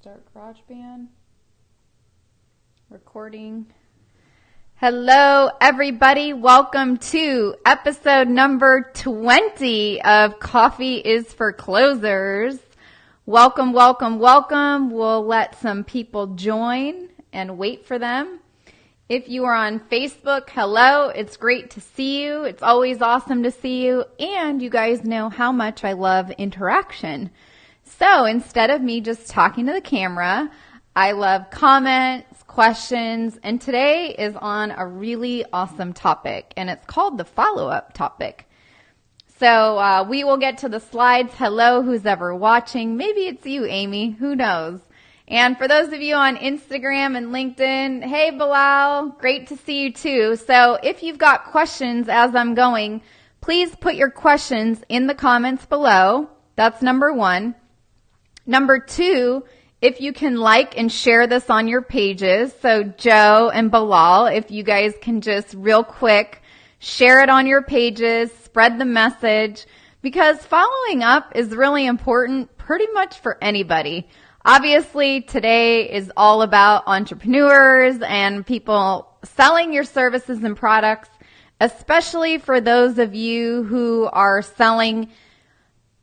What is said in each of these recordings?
Start GarageBand. Recording. Hello, everybody. Welcome to episode number 20 of Coffee is for Closers. Welcome, welcome, welcome. We'll let some people join and wait for them. If you are on Facebook, hello. It's great to see you. It's always awesome to see you. And you guys know how much I love interaction. So instead of me just talking to the camera, I love comments, questions, and today is on a really awesome topic, and it's called the follow-up topic. So we will get to the slides. Hello, who's ever watching. Maybe it's you, Amy. Who knows? And for those of you on Instagram and LinkedIn, hey, Bilal, great to see you too. So if you've got questions as I'm going, please put your questions in the comments below. That's number one. Number two, if you can like and share this on your pages. So Joe and Bilal, if you guys can just real quick share it on your pages, spread the message, because following up is really important pretty much for anybody. Obviously, today is all about entrepreneurs and people selling your services and products, especially for those of you who are selling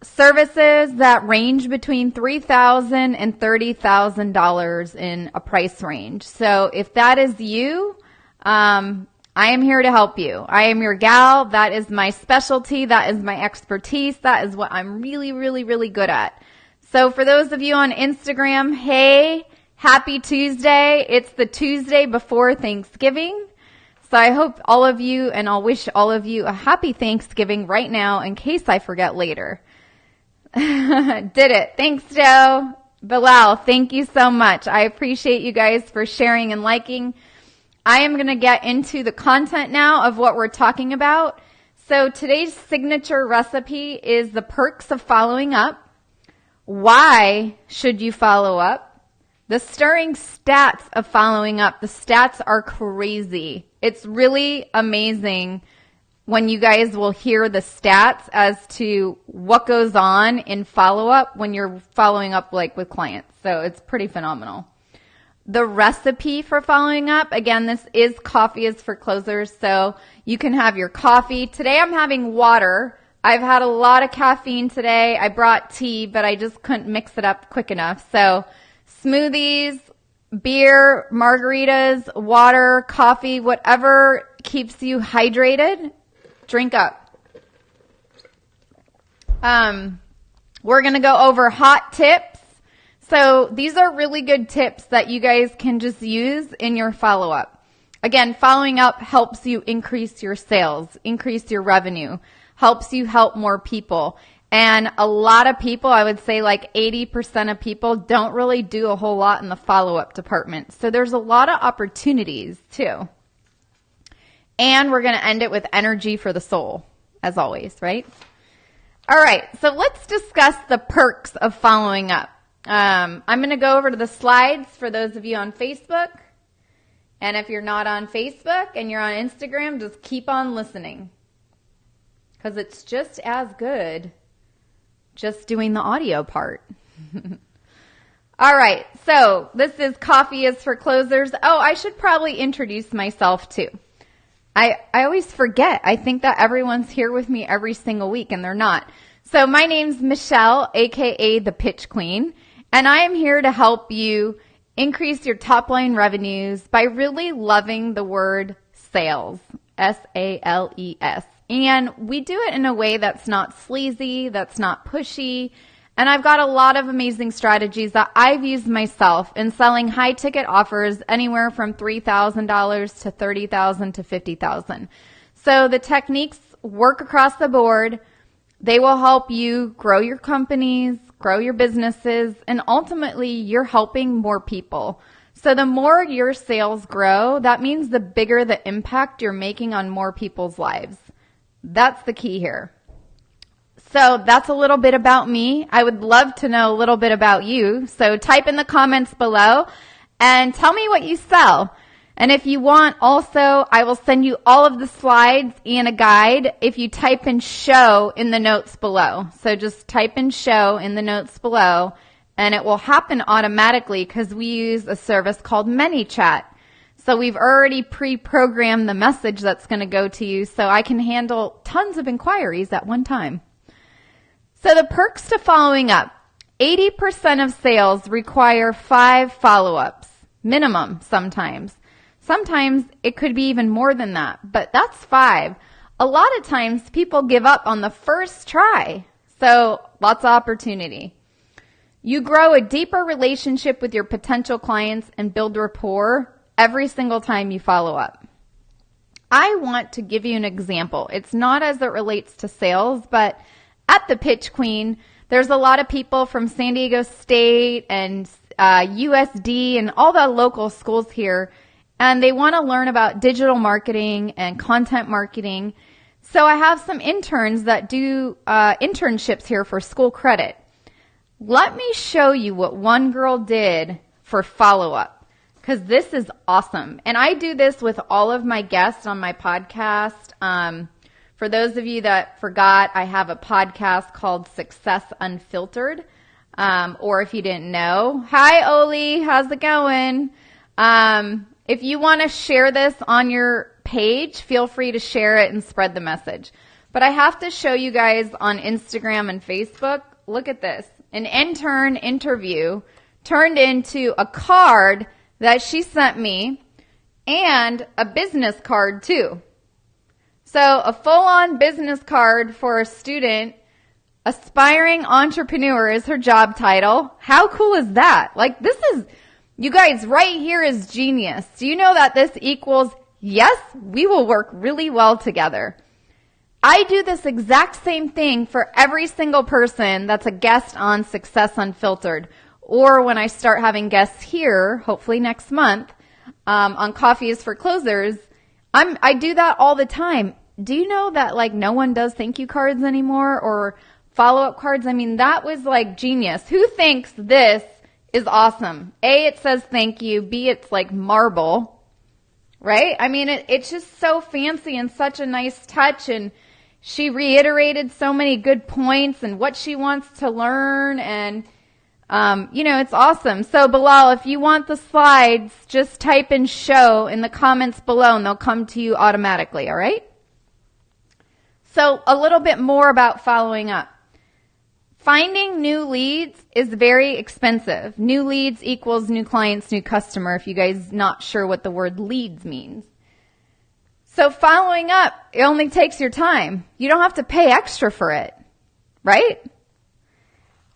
services that range between $3,000 and $30,000 in a price range. So if that is you, I am here to help you. I am your gal. That is my specialty. That is my expertise. That is what I'm really, really, really good at. So for those of you on Instagram, hey, happy Tuesday. It's the Tuesday before Thanksgiving. So I hope all of you, and I'll wish all of you a happy Thanksgiving right now in case I forget later. Did it. Thanks, Joe. Bilal, thank you so much. I appreciate you guys for sharing and liking. I am going to get into the content now of what we're talking about. So today's signature recipe is the perks of following up. Why should you follow up? The stirring stats of following up. The stats are crazy. It's really amazing when you guys will hear the stats as to what goes on in follow-up when you're following up like with clients. So it's pretty phenomenal. The recipe for following up, again, this is Coffee is for Closers, so you can have your coffee. Today I'm having water. I've had a lot of caffeine today. I brought tea, but I just couldn't mix it up quick enough. So smoothies, beer, margaritas, water, coffee, whatever keeps you hydrated, drink up. We're going to go over hot tips. So these are really good tips that you guys can just use in your follow-up. Again, following up helps you increase your sales, increase your revenue, helps you help more people. And a lot of people, I would say like 80% of people don't really do a whole lot in the follow-up department. So there's a lot of opportunities too. And we're going to end it with energy for the soul, as always, right? All right, so let's discuss the perks of following up. I'm going to go over to the slides for those of you on Facebook. And if you're not on Facebook and you're on Instagram, just keep on listening. Because it's just as good just doing the audio part. All right, so this is Coffee is for Closers. Oh, I should probably introduce myself too. I always forget. I think that everyone's here with me every single week, and they're not. So my name's Michelle, a.k.a. the Pitch Queen, and I am here to help you increase your top-line revenues by really loving the word sales, S-A-L-E-S. And we do it in a way that's not sleazy, that's not pushy, and I've got a lot of amazing strategies that I've used myself in selling high-ticket offers anywhere from $3,000 to $30,000 to $50,000. So the techniques work across the board. They will help you grow your companies, grow your businesses, and ultimately you're helping more people. So the more your sales grow, that means the bigger the impact you're making on more people's lives. That's the key here. So that's a little bit about me. I would love to know a little bit about you. So type in the comments below and tell me what you sell. And if you want also, I will send you all of the slides and a guide if you type in show in the notes below. So just type in show in the notes below and it will happen automatically because we use a service called ManyChat. So we've already pre-programmed the message that's going to go to you so I can handle tons of inquiries at one time. So the perks to following up. 80% of sales require 5 follow-ups, minimum sometimes. Sometimes it could be even more than that, but that's 5. A lot of times people give up on the first try, so lots of opportunity. You grow a deeper relationship with your potential clients and build rapport every single time you follow up. I want to give you an example. It's not as it relates to sales, but at the Pitch Queen, there's a lot of people from San Diego State and USD and all the local schools here, and they want to learn about digital marketing and content marketing. So I have some interns that do internships here for school credit. Let me show you what one girl did for follow-up, because this is awesome. And I do this with all of my guests on my podcast. For those of you that forgot, I have a podcast called Success Unfiltered. Or if you didn't know, hi Oli, how's it going? If you want to share this on your page, feel free to share it and spread the message. But I have to show you guys on Instagram and Facebook. Look at this. An intern interview turned into a card that she sent me and a business card too. So a full-on business card for a student. Aspiring entrepreneur is her job title. How cool is that? Like, this is, you guys, right here is genius. Do you know that this equals, yes, we will work really well together. I do this exact same thing for every single person that's a guest on Success Unfiltered. Or when I start having guests here, hopefully next month, on Coffee is for Closers, I do that all the time. Do you know that like no one does thank you cards anymore or follow-up cards? I mean, that was like genius. Who thinks this is awesome? A, it says thank you. B, it's like marble, right? I mean, it's just so fancy and such a nice touch. And she reiterated so many good points and what she wants to learn. And, it's awesome. So Bilal, if you want the slides, just type in show in the comments below and they'll come to you automatically. All right? So a little bit more about following up. Finding new leads is very expensive. New leads equals new clients, new customer, if you guys not sure what the word leads means. So following up, it only takes your time. You don't have to pay extra for it, right?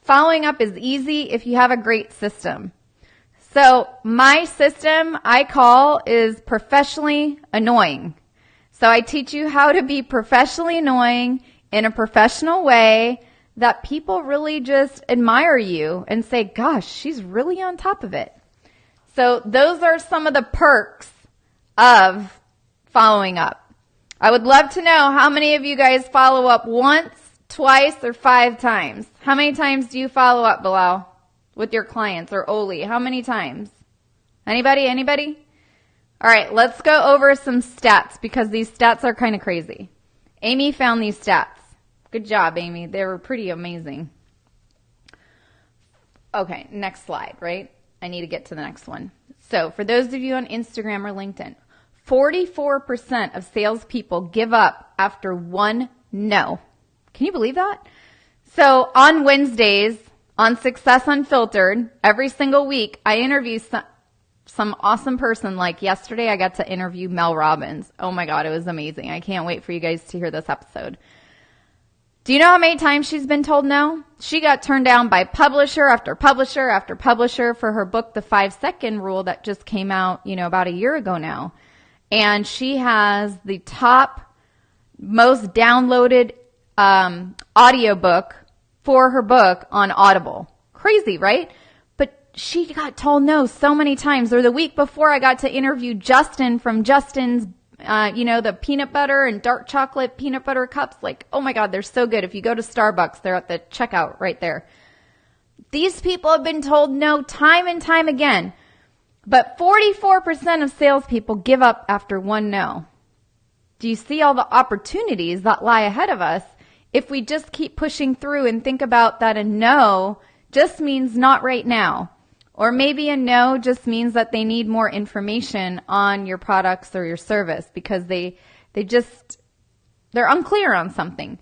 Following up is easy if you have a great system. So my system I call is professionally annoying. So I teach you how to be professionally annoying in a professional way that people really just admire you and say, gosh, she's really on top of it. So those are some of the perks of following up. I would love to know how many of you guys follow up once, twice, or 5 times. How many times do you follow up, Bilal, with your clients, or Oli? How many times? Anybody? All right, let's go over some stats because these stats are kind of crazy. Amy found these stats. Good job, Amy. They were pretty amazing. Okay, next slide, right? I need to get to the next one. So for those of you on Instagram or LinkedIn, 44% of salespeople give up after one no. Can you believe that? So on Wednesdays, on Success Unfiltered, every single week, I interview some awesome person. Like yesterday, I got to interview Mel Robbins. Oh my God, it was amazing. I can't wait for you guys to hear this episode. Do you know how many times she's been told no? She got turned down by publisher after publisher after publisher for her book, The 5-Second Rule, that just came out, about a year ago now. And she has the top most downloaded audiobook for her book on Audible. Crazy, right? She got told no so many times. Or the week before, I got to interview Justin from Justin's, the peanut butter and dark chocolate peanut butter cups. Like, oh my God, they're so good. If you go to Starbucks, they're at the checkout right there. These people have been told no time and time again. But 44% of salespeople give up after one no. Do you see all the opportunities that lie ahead of us if we just keep pushing through and think about that a no just means not right now. Or maybe a no just means that they need more information on your products or your service because they're unclear on something.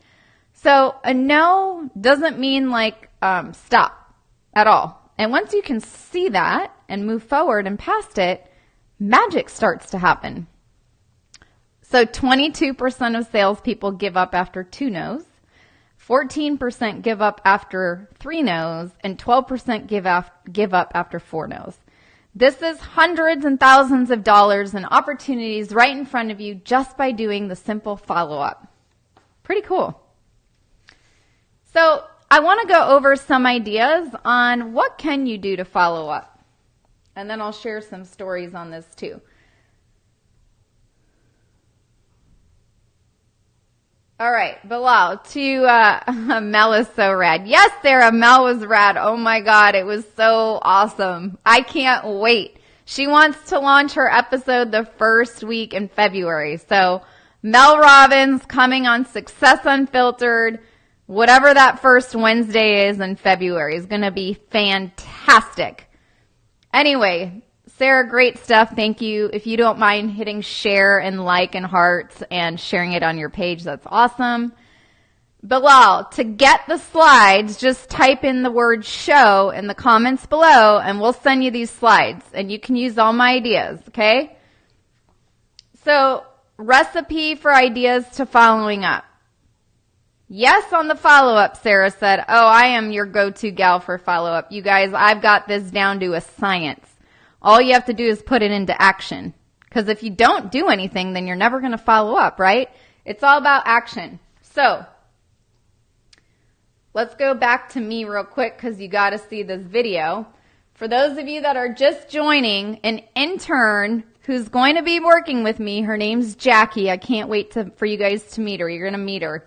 So a no doesn't mean like stop at all. And once you can see that and move forward and past it, magic starts to happen. So 22% of salespeople give up after 2 no's, 14% give up after 3 no's, and 12% give up after 4 no's. This is hundreds and thousands of dollars and opportunities right in front of you just by doing the simple follow-up. Pretty cool. So I want to go over some ideas on what can you do to follow up. And then I'll share some stories on this too. All right, Bilal, Mel is so rad. Yes, Sarah, Mel was rad. Oh my God, it was so awesome. I can't wait. She wants to launch her episode the first week in February. So Mel Robbins coming on Success Unfiltered, whatever that first Wednesday is in February, is going to be fantastic. Anyway, Sarah, great stuff. Thank you. If you don't mind hitting share and like and hearts and sharing it on your page, that's awesome. Bilal, to get the slides, just type in the word show in the comments below and we'll send you these slides and you can use all my ideas, okay? So, recipe for ideas to following up. Yes on the follow-up, Sarah said. Oh, I am your go-to gal for follow-up. You guys, I've got this down to a science. All you have to do is put it into action. Because if you don't do anything, then you're never going to follow up, right? It's all about action. So, let's go back to me real quick because you got to see this video. For those of you that are just joining, an intern who's going to be working with me, her name's Jackie. I can't wait for you guys to meet her. You're going to meet her.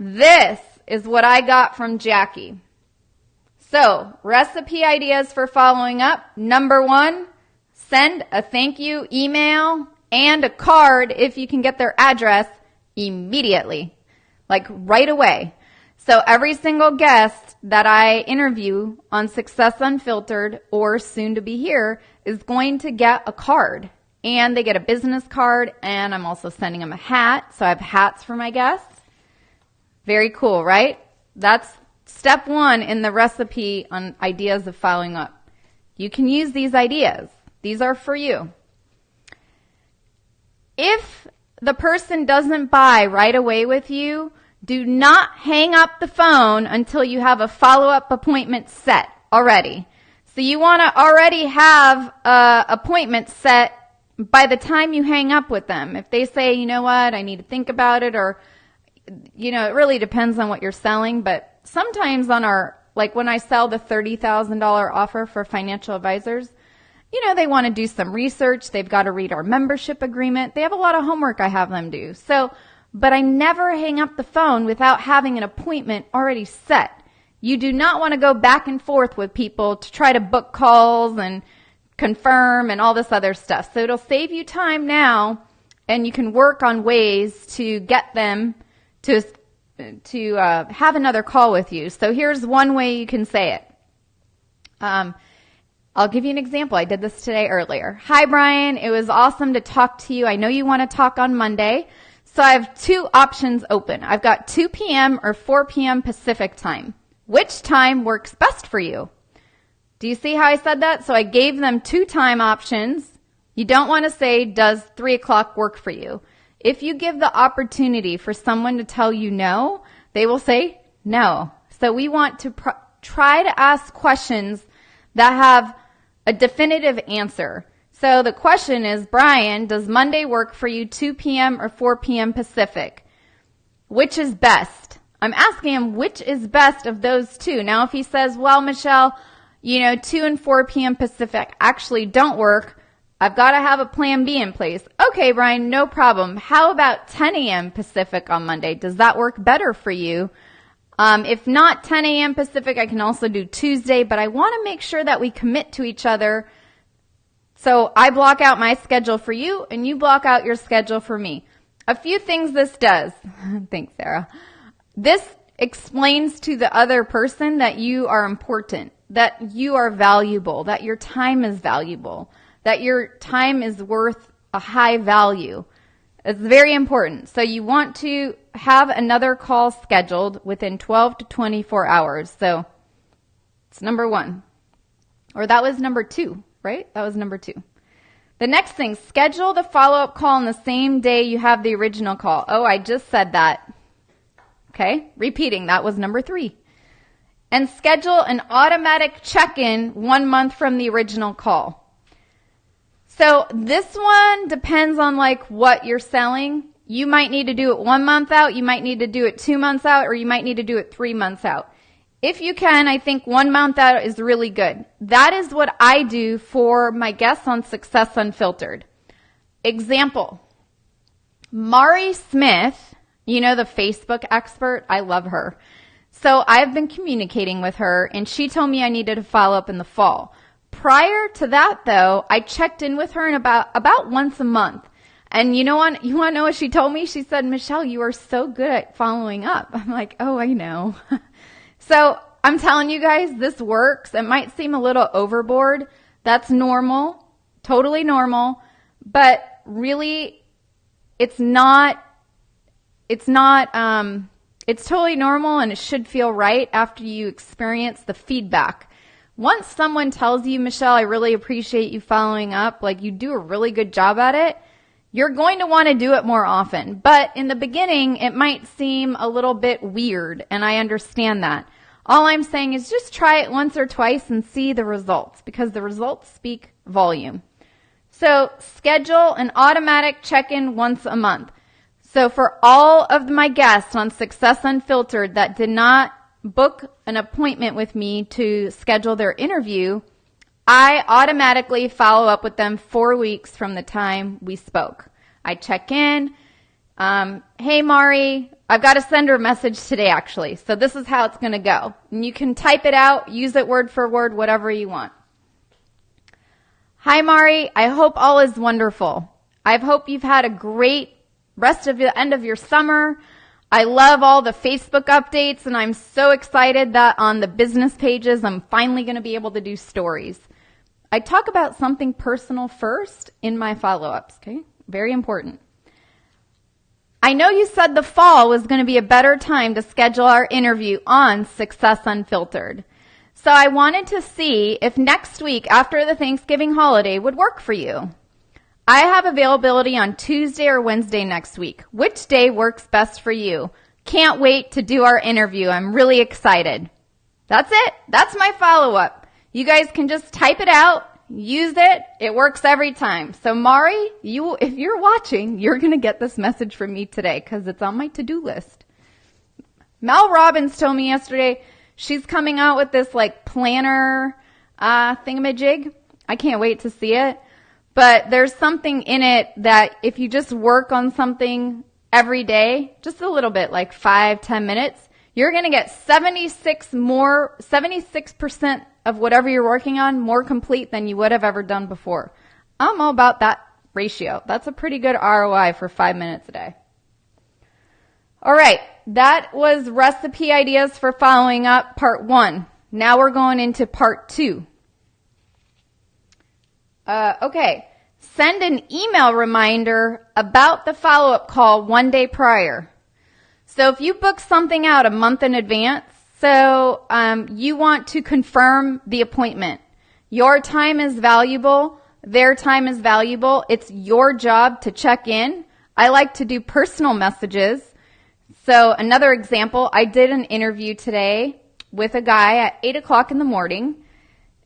This is what I got from Jackie. So, recipe ideas for following up. Number 1, send a thank you email and a card if you can get their address immediately, like right away. So every single guest that I interview on Success Unfiltered or soon to be here is going to get a card. And they get a business card, and I'm also sending them a hat. So I have hats for my guests. Very cool, right? That's step 1 in the recipe on ideas of following up. You can use these ideas. These are for you. If the person doesn't buy right away with you, do not hang up the phone until you have a follow-up appointment set already. So you want to already have an appointment set by the time you hang up with them. If they say, you know what, I need to think about it, or, you know, it really depends on what you're selling, but sometimes on like when I sell the $30,000 offer for financial advisors, you know, they want to do some research. They've got to read our membership agreement. They have a lot of homework I have them do. So, but I never hang up the phone without having an appointment already set. You do not want to go back and forth with people to try to book calls and confirm and all this other stuff. So it'll save you time now, and you can work on ways to get them to have another call with you. So here's one way you can say it. I'll give you an example. I did this today earlier. Hi, Brian. It was awesome to talk to you. I know you want to talk on Monday. So I have 2 options open. I've got 2 p.m. or 4 p.m. Pacific time. Which time works best for you? Do you see how I said that? So I gave them 2 time options. You don't want to say, does 3 o'clock work for you? If you give the opportunity for someone to tell you no, they will say no. So we want to try to ask questions that have a definitive answer. So the question is, Brian, does Monday work for you 2 p.m. or 4 p.m. Pacific? Which is best? I'm asking him which is best of those 2. Now, if he says, well, Michelle, 2 and 4 p.m. Pacific actually don't work, I've got to have a plan B in place. Okay, Brian, no problem. How about 10 a.m. Pacific on Monday? Does that work better for you? If not 10 a.m. Pacific, I can also do Tuesday, but I want to make sure that we commit to each other. So I block out my schedule for you, and you block out your schedule for me. A few things this does. Thanks, Sarah. This explains to the other person that you are important, that you are valuable, that your time is valuable, that your time is worth a high value. It's very important. So you want to have another call scheduled within 12 to 24 hours. So it's number 1. Or that was number 2, right? That was number 2. The next thing, schedule the follow-up call on the same day you have the original call. Oh, I just said that. Okay, repeating, that was number 3. And schedule an automatic check-in 1 month from the original call. So this one depends on like what you're selling. You might need to do it 1 month out, you might need to do it 2 months out, or you might need to do it 3 months out. If you can, I think 1 month out is really good. That is what I do for my guests on Success Unfiltered. Example, Mari Smith, you know, the Facebook expert, I love her. So I've been communicating with her, and she told me I needed to follow up in the fall. Prior to that, though, I checked in with her in about once a month. And you want to know what she told me? She said, Michelle, you are so good at following up. I'm like, oh, I know. So I'm telling you guys, this works. It might seem a little overboard. That's normal, totally normal. But really, it's totally normal, and it should feel right after you experience the feedback. Once someone tells you, Michelle, I really appreciate you following up, like you do a really good job at it, you're going to want to do it more often. But in the beginning, it might seem a little bit weird, and I understand that. All I'm saying is just try it once or twice and see the results, because the results speak volume. So schedule an automatic check-in once a month. So for all of my guests on Success Unfiltered that did not book an appointment with me to schedule their interview, I automatically follow up with them 4 weeks from the time we spoke. I check in. Hey, Mari, I've got to send her a message today, actually. So this is how it's going to go. And you can type it out, use it word for word, whatever you want. Hi, Mari. I hope all is wonderful. I hope you've had a great rest of the end of your summer. I love all the Facebook updates, and I'm so excited that on the business pages, I'm finally going to be able to do stories. I talk about something personal first in my follow-ups, okay? Very important. I know you said the fall was going to be a better time to schedule our interview on Success Unfiltered. So I wanted to see if next week after the Thanksgiving holiday would work for you. I have availability on Tuesday or Wednesday next week. Which day works best for you? Can't wait to do our interview. I'm really excited. That's it. That's my follow-up. You guys can just type it out, use it. It works every time. So Mari, if you're watching, you're going to get this message from me today because it's on my to-do list. Mel Robbins told me yesterday she's coming out with this like planner thingamajig. I can't wait to see it. But there's something in it that if you just work on something every day, just a little bit, like 5-10 minutes, you're going to get 76% of whatever you're working on more complete than you would have ever done before. I'm all about that ratio. That's a pretty good ROI for 5 minutes a day. All right, that was recipe ideas for following up, part 1. Now we're going into part 2. Okay, send an email reminder about the follow-up call 1 day prior. So if you book something out a month in advance, so you want to confirm the appointment. Your time is valuable. Their time is valuable. It's your job to check in. I like to do personal messages. So another example, I did an interview today with a guy at 8 o'clock in the morning.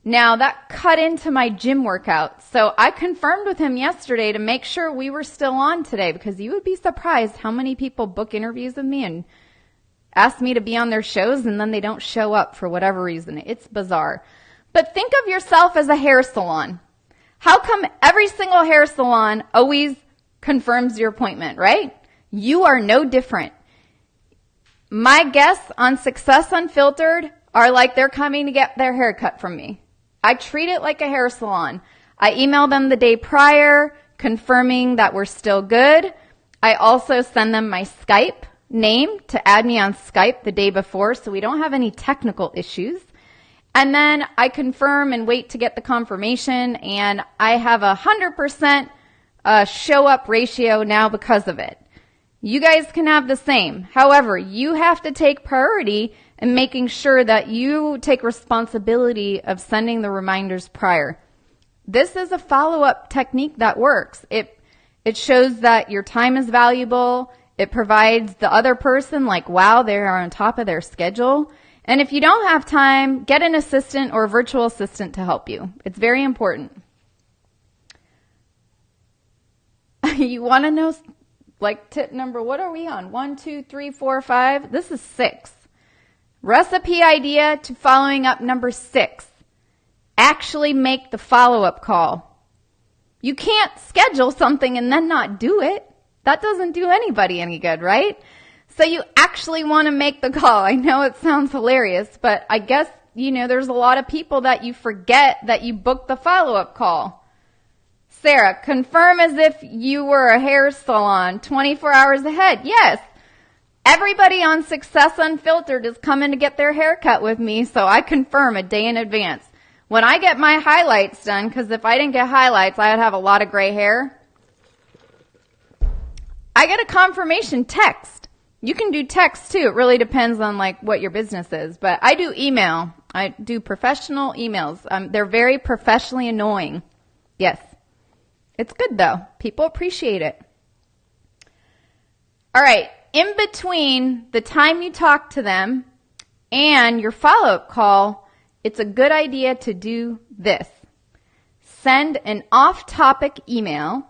Now, that cut into my gym workout. So I confirmed with him yesterday to make sure we were still on today, because you would be surprised how many people book interviews with me and ask me to be on their shows, and then they don't show up for whatever reason. It's bizarre. But think of yourself as a hair salon. How come every single hair salon always confirms your appointment, right? You are no different. My guests on Success Unfiltered are like they're coming to get their hair cut from me. I treat it like a hair salon. I email them the day prior, confirming that we're still good. I also send them my Skype name to add me on Skype the day before so we don't have any technical issues. And then I confirm and wait to get the confirmation, and I have 100% show up ratio now because of it. You guys can have the same. However, you have to take priority in making sure that you take responsibility of sending the reminders prior. This is a follow-up technique that works. It shows that your time is valuable. It provides the other person like, wow, they are on top of their schedule. And if you don't have time, get an assistant or a virtual assistant to help you. It's very important. You want to know, like, tip number, what are we on? 1, 2, 3, 4, 5. This is 6. Recipe idea to following up number 6. Actually make the follow-up call. You can't schedule something and then not do it. That doesn't do anybody any good, right? So you actually want to make the call. I know it sounds hilarious, but I guess, there's a lot of people that you forget that you booked the follow-up call. Sarah, confirm as if you were a hair salon 24 hours ahead. Yes. Everybody on Success Unfiltered is coming to get their hair cut with me, so I confirm a day in advance. When I get my highlights done, because if I didn't get highlights, I'd have a lot of gray hair. I get a confirmation text. You can do text too. It really depends on what your business is. But I do email. I do professional emails. They're very professionally annoying. Yes. It's good though. People appreciate it. All right. In between the time you talk to them and your follow-up call, it's a good idea to do this. Send an off-topic email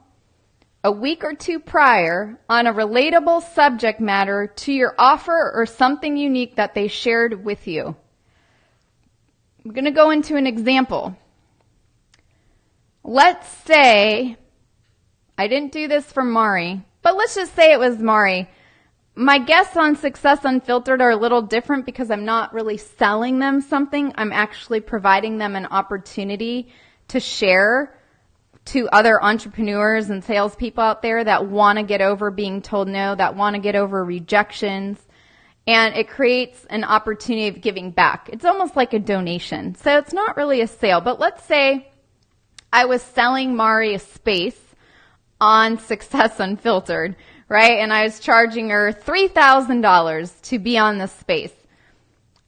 a week or two prior on a relatable subject matter to your offer or something unique that they shared with you. I'm going to go into an example. Let's say, I didn't do this for Mari, but let's just say it was Mari. My guests on Success Unfiltered are a little different because I'm not really selling them something. I'm actually providing them an opportunity to share to other entrepreneurs and salespeople out there that want to get over being told no, that want to get over rejections. And it creates an opportunity of giving back. It's almost like a donation. So it's not really a sale. But let's say I was selling Mari a space on Success Unfiltered, right? And I was charging her $3,000 to be on this space.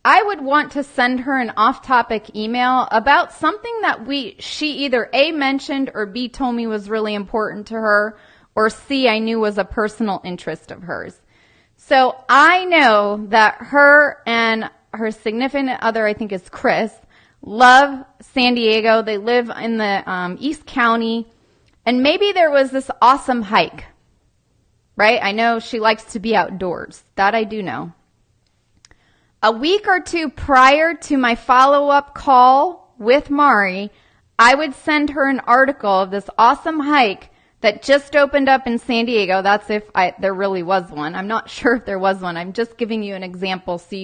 I would want to send her an off-topic email about something that she either A, mentioned, or B, told me was really important to her, or C, I knew was a personal interest of hers. So I know that her and her significant other, I think is Chris, love San Diego. They live in the East County, and maybe there was this awesome hike, right? I know she likes to be outdoors. That I do know. A week or two prior to my follow-up call with Mari, I would send her an article of this awesome hike that just opened up in San Diego. That's if there really was one. I'm not sure if there was one. I'm just giving you an example so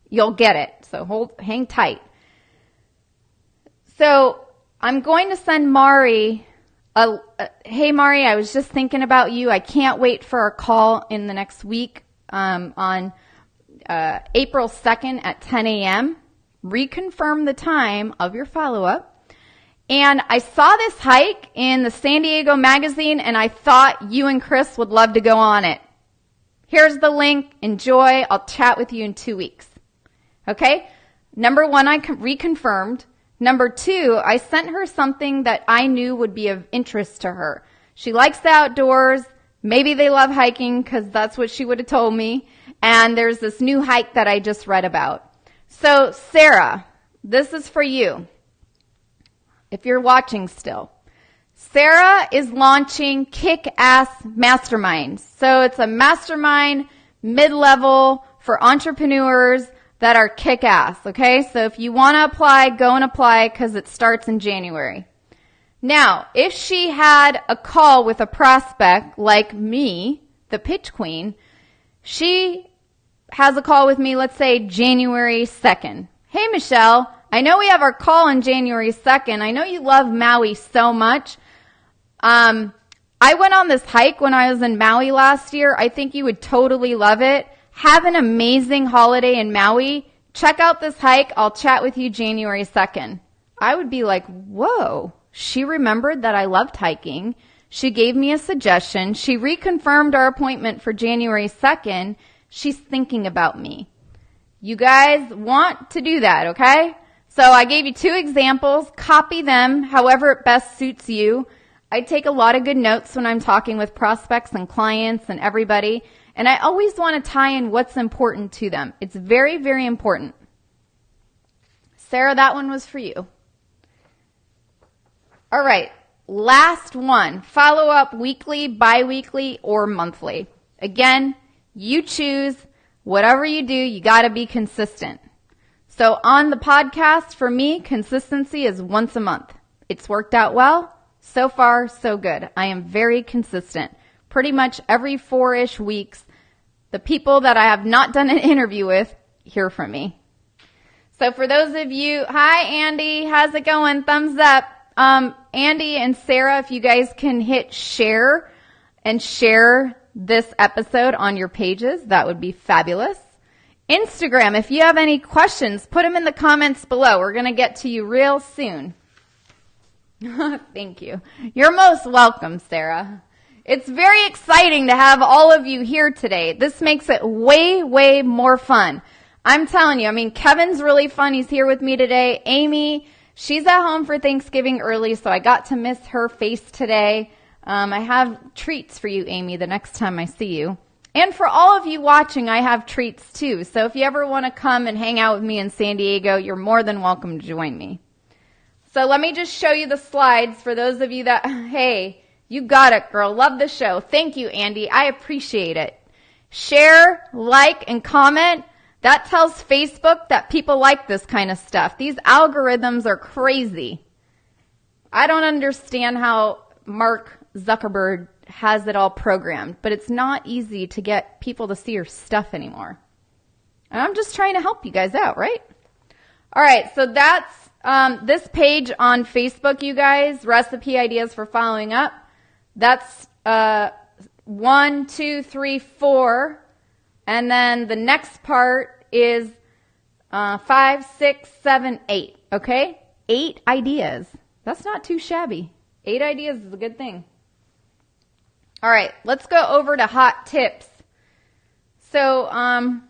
you'll get it. So hang tight. So I'm going to send Mari hey Mari, I was just thinking about you. I can't wait for our call in the next week on April 2nd at 10 a.m. Reconfirm the time of your follow-up. And I saw this hike in the San Diego magazine, and I thought you and Chris would love to go on it. Here's the link. Enjoy. I'll chat with you in 2 weeks. Okay? Number 1, I reconfirmed. Number 2, I sent her something that I knew would be of interest to her. She likes the outdoors. Maybe they love hiking because that's what she would have told me. And there's this new hike that I just read about. So, Sarah, this is for you. If you're watching still. Sarah is launching Kick-Ass Masterminds. So it's a mastermind mid-level for entrepreneurs that are kick-ass, okay? So if you want to apply, go and apply because it starts in January. Now, if she had a call with a prospect like me, the pitch queen, she has a call with me, let's say January 2nd. Hey, Michelle, I know we have our call on January 2nd. I know you love Maui so much. I went on this hike when I was in Maui last year. I think you would totally love it. Have an amazing holiday in Maui. Check out this hike. I'll chat with you January 2nd. I would be like, whoa, she remembered that I loved hiking. She gave me a suggestion. She reconfirmed our appointment for January 2nd. She's thinking about me. You guys want to do that, okay? So I gave you 2 examples. Copy them however it best suits you. I take a lot of good notes when I'm talking with prospects and clients and everybody, and I always want to tie in what's important to them. It's very, very important. Sarah, that one was for you. All right, last one. Follow up weekly, bi-weekly, or monthly. Again, you choose. Whatever you do, you got to be consistent. So on the podcast, for me, consistency is once a month. It's worked out well. So far, so good. I am very consistent. Pretty much every 4-ish weeks, the people that I have not done an interview with hear from me. So for those of you, hi Andy, how's it going? Thumbs up. Andy and Sarah, if you guys can hit share and share this episode on your pages, that would be fabulous. Instagram, if you have any questions, put them in the comments below. We're going to get to you real soon. Thank you. You're most welcome, Sarah. It's very exciting to have all of you here today. This makes it way, way more fun. I'm telling you, I mean, Kevin's really fun. He's here with me today. Amy, she's at home for Thanksgiving early, so I got to miss her face today. I have treats for you, Amy, the next time I see you. And for all of you watching, I have treats too. So if you ever want to come and hang out with me in San Diego, you're more than welcome to join me. So let me just show you the slides for those of you that, hey, you got it, girl. Love the show. Thank you, Andy. I appreciate it. Share, like, and comment. That tells Facebook that people like this kind of stuff. These algorithms are crazy. I don't understand how Mark Zuckerberg has it all programmed, but it's not easy to get people to see your stuff anymore. And I'm just trying to help you guys out, right? All right, so that's this page on Facebook, you guys, recipe ideas for following up. That's 1, 2, 3, 4. And then the next part is 5, 6, 7, 8. Okay? 8 ideas. That's not too shabby. 8 ideas is a good thing. All right, let's go over to hot tips. So,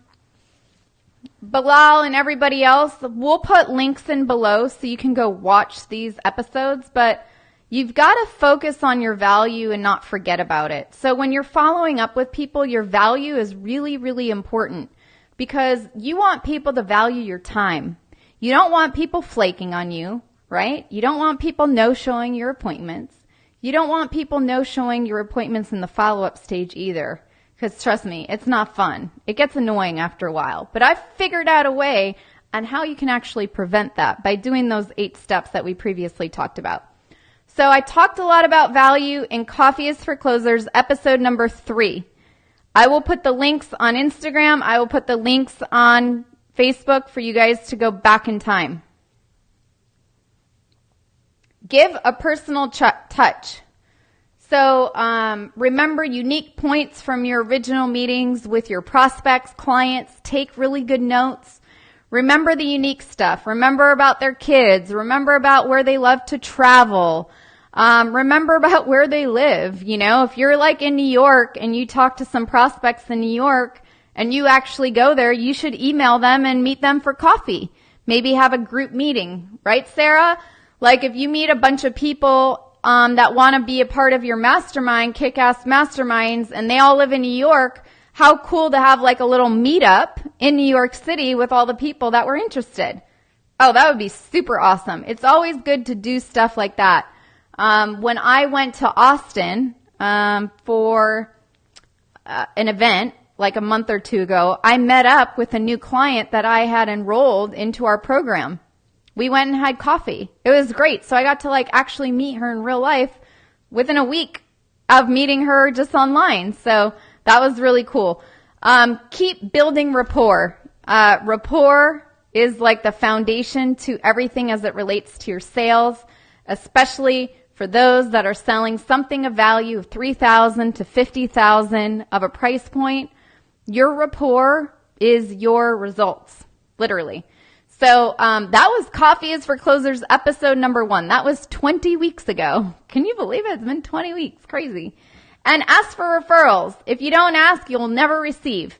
Bilal and everybody else, we'll put links in below so you can go watch these episodes, but you've got to focus on your value and not forget about it. So when you're following up with people, your value is really, really important because you want people to value your time. You don't want people flaking on you, right? You don't want people no-showing your appointments. You don't want people no-showing your appointments in the follow-up stage either. Because trust me, it's not fun. It gets annoying after a while. But I've figured out a way on how you can actually prevent that by doing those 8 steps that we previously talked about. So I talked a lot about value in Coffee is for Closers, episode number 3. I will put the links on Instagram. I will put the links on Facebook for you guys to go back in time. Give a personal touch. So remember unique points from your original meetings with your prospects, clients. Take really good notes. Remember the unique stuff. Remember about their kids. Remember about where they love to travel. Remember about where they live. You know, if you're like in New York and you talk to some prospects in New York and you actually go there, you should email them and meet them for coffee. Maybe have a group meeting. Right, Sarah? Like if you meet a bunch of people that want to be a part of your mastermind, kick-ass masterminds, and they all live in New York, how cool to have like a little meetup in New York City with all the people that were interested. Oh, that would be super awesome. It's always good to do stuff like that. When I went to Austin for an event like a month or 2 ago, I met up with a new client that I had enrolled into our program. We went and had coffee. It was great. So I got to like actually meet her in real life within a week of meeting her just online. So that was really cool. Keep building rapport. Rapport is like the foundation to everything as it relates to your sales, especially for those that are selling something of value of $3,000 to $50,000 of a price point, your rapport is your results, literally. So that was Coffee is for Closers episode number 1. That was 20 weeks ago. Can you believe it? It's been 20 weeks. Crazy. And ask for referrals. If you don't ask, you'll never receive.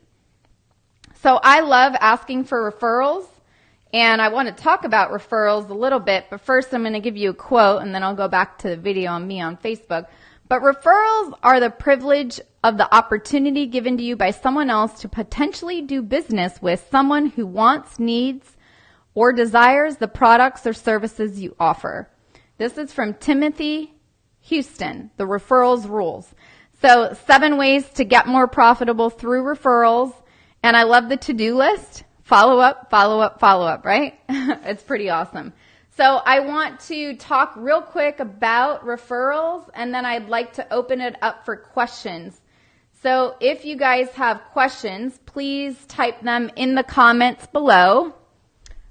So I love asking for referrals, and I want to talk about referrals a little bit, but first I'm going to give you a quote, and then I'll go back to the video on me on Facebook. But referrals are the privilege of the opportunity given to you by someone else to potentially do business with someone who wants, needs, or desires the products or services you offer. This is from Timothy Houston, The Referrals Rules. So 7 ways to get more profitable through referrals. And I love the to-do list. Follow up, follow up, follow up, right? It's pretty awesome. So I want to talk real quick about referrals, and then I'd like to open it up for questions. So if you guys have questions, please type them in the comments below.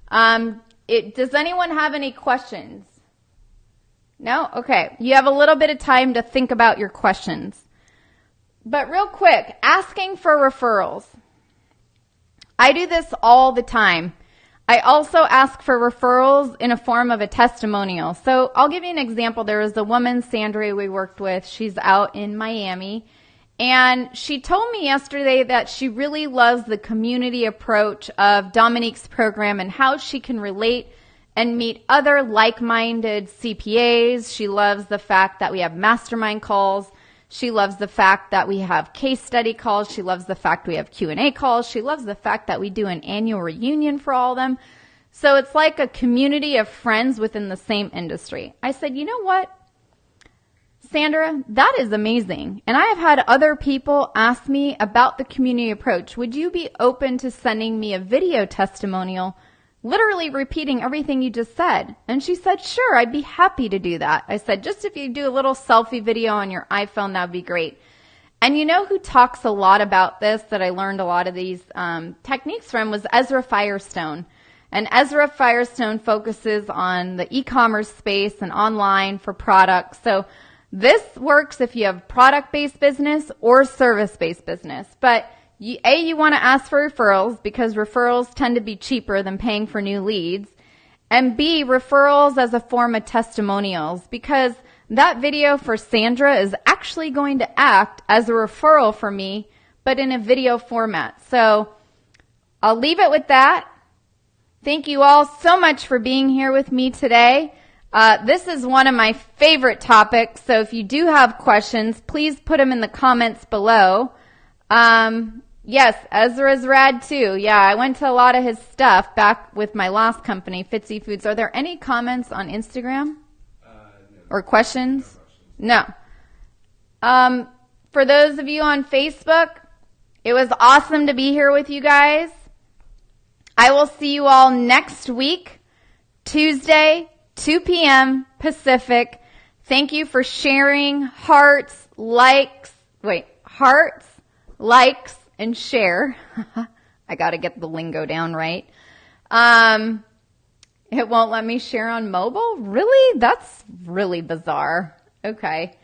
Does anyone have any questions? No? Okay. You have a little bit of time to think about your questions. But real quick, asking for referrals. I do this all the time. I also ask for referrals in a form of a testimonial. So I'll give you an example. There was a woman, Sandra, we worked with. She's out in Miami. And she told me yesterday that she really loves the community approach of Dominique's program and how she can relate and meet other like-minded CPAs. She loves the fact that we have mastermind calls. She loves the fact that we have case study calls. She loves the fact we have Q&A calls. She loves the fact that we do an annual reunion for all of them. So it's like a community of friends within the same industry. I said, you know what, Sandra, that is amazing. And I have had other people ask me about the community approach. Would you be open to sending me a video testimonial, literally repeating everything you just said? And she said, sure, I'd be happy to do that. I said, just if you do a little selfie video on your iPhone, that would be great. And you know who talks a lot about this, that I learned a lot of these techniques from, was Ezra Firestone. And Ezra Firestone focuses on the e-commerce space and online for products. So this works if you have product-based business or service-based business. But you want to ask for referrals because referrals tend to be cheaper than paying for new leads. And B, referrals as a form of testimonials, because that video for Sandra is actually going to act as a referral for me, but in a video format. So I'll leave it with that. Thank you all so much for being here with me today. This is one of my favorite topics, so if you do have questions, please put them in the comments below. Yes, Ezra's rad too. Yeah, I went to a lot of his stuff back with my last company, Fitzy Foods. Are there any comments on Instagram? No. Or questions? No. For those of you on Facebook, it was awesome to be here with you guys. I will see you all next week, Tuesday, 2 p.m. Pacific. Thank you for sharing. Hearts, likes, and share. I got to get the lingo down right. It won't let me share on mobile? Really? That's really bizarre. Okay.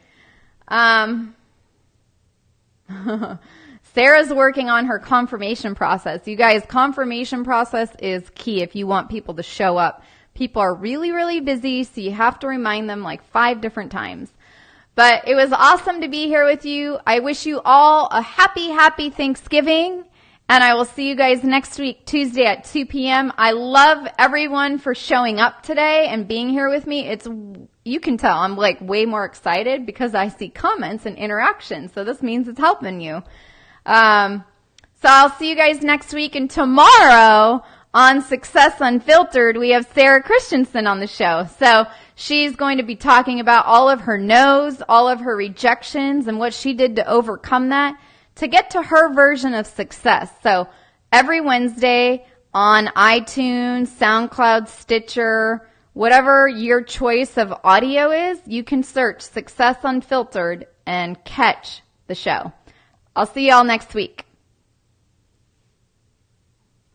Sarah's working on her confirmation process. You guys, confirmation process is key if you want people to show up. People are really, really busy, so you have to remind them like 5 different times. But it was awesome to be here with you. I wish you all a happy Thanksgiving, and I will see you guys next week, Tuesday at 2 p.m. I love everyone for showing up today and being here with me. You can tell I'm like way more excited because I see comments and interaction, so this means it's helping you. So I'll see you guys next week, and tomorrow on Success Unfiltered, we have Sarah Christensen on the show. So she's going to be talking about all of her no's, all of her rejections, and what she did to overcome that to get to her version of success. So every Wednesday on iTunes, SoundCloud, Stitcher, whatever your choice of audio is, you can search Success Unfiltered and catch the show. I'll see y'all next week.